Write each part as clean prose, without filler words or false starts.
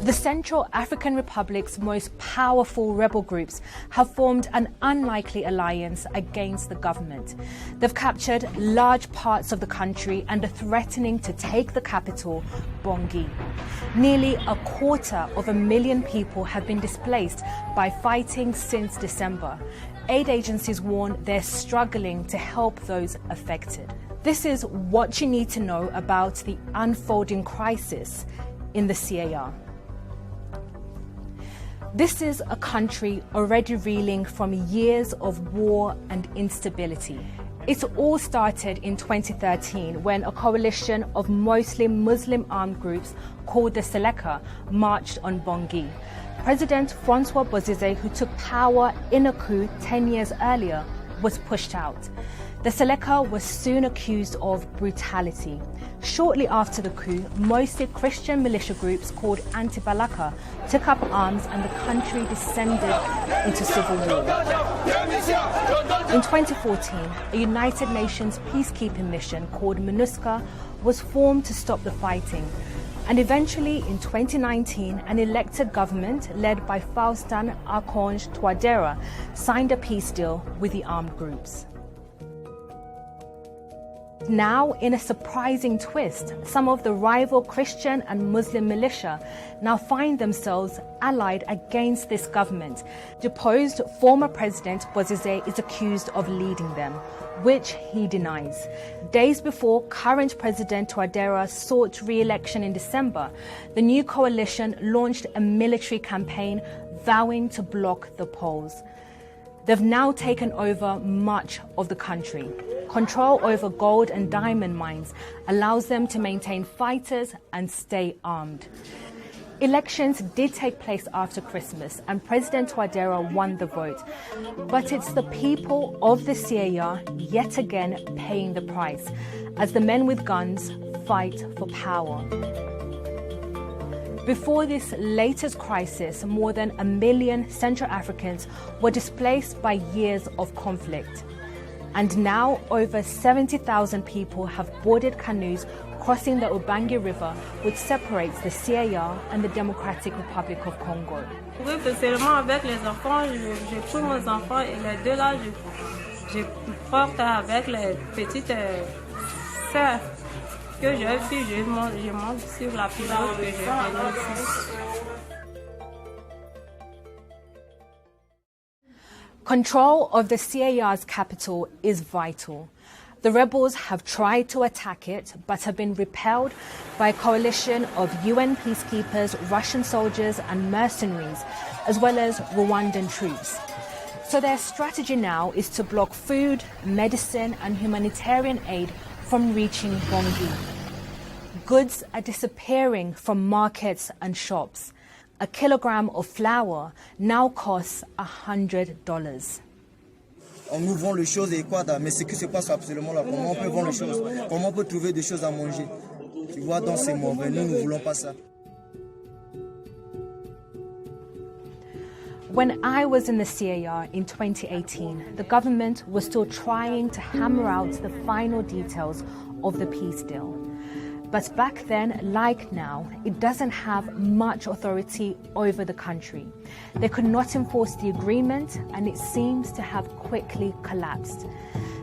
The Central African Republic's most powerful rebel groups have formed an unlikely alliance against the government. They've captured large parts of the country and are threatening to take the capital, Bangui. Nearly 250,000 people have been displaced by fighting since December. Aid agencies warn they're struggling to help those affected. This is what you need to know about the unfolding crisis in the CAR. This is a country already reeling from years of war and instability. It all started in 2013 when a coalition of mostly Muslim armed groups called the Seleka marched on Bangui. President Francois Bozize, who took power in a coup 10 years earlier, was pushed out. The Seleka was soon accused of brutality. Shortly after the coup, mostly Christian militia groups called Anti-Balaka took up arms and the country descended into civil war. In 2014, a United Nations peacekeeping mission called MINUSCA was formed to stop the fighting. And eventually, in 2019, an elected government led by Faustin Archange Touadéra signed a peace deal with the armed groups. Now, in a surprising twist, some of the rival Christian and Muslim militia now find themselves allied against this government. Deposed former President Bozize is accused of leading them, which he denies. Days before current President Touadéra sought re-election in December, the new coalition launched a military campaign vowing to block the polls. They've now taken over much of the country. Control over gold and diamond mines allows them to maintain fighters and stay armed. Elections did take place after Christmas and President Touadéra won the vote. But it's the people of the CAR yet again paying the price as the men with guns fight for power. Before this latest crisis, more than 1 million Central Africans were displaced by years of conflict. And now over 70,000 people have boarded canoes crossing the Ubangi River, which separates the CAR and the Democratic Republic of Congo. Oui, personnellement, avec les enfants, j'ai pris mes enfants et les deux là, je porte avec les petites sœurs que j'ai vu, je monte sur la pirogue que j'ai venue ici. Control of the CAR's capital is vital. The rebels have tried to attack it, but have been repelled by a coalition of UN peacekeepers, Russian soldiers and mercenaries, as well as Rwandan troops. So their strategy now is to block food, medicine and humanitarian aid from reaching Bangui. Goods are disappearing from markets and shops. A kilogram of flour now costs $100. On nous vend les choses et quoi, mais ce qui se passe absolument là, comment on peut vendre les choses, comment on peut trouver des choses à manger. Tu vois, donc c'est mauvais, nous ne voulons pas ça. When I was in the CAR in 2018, the government was still trying to hammer out the final details of the peace deal. But back then, like now, it doesn't have much authority over the country. They could not enforce the agreement, and it seems to have quickly collapsed.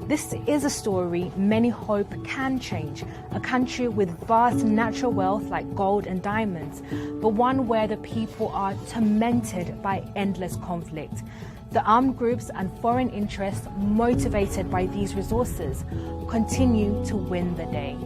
This is a story many hope can change, a country with vast natural wealth like gold and diamonds, but one where the people are tormented by endless conflict. The armed groups and foreign interests motivated by these resources continue to win the day.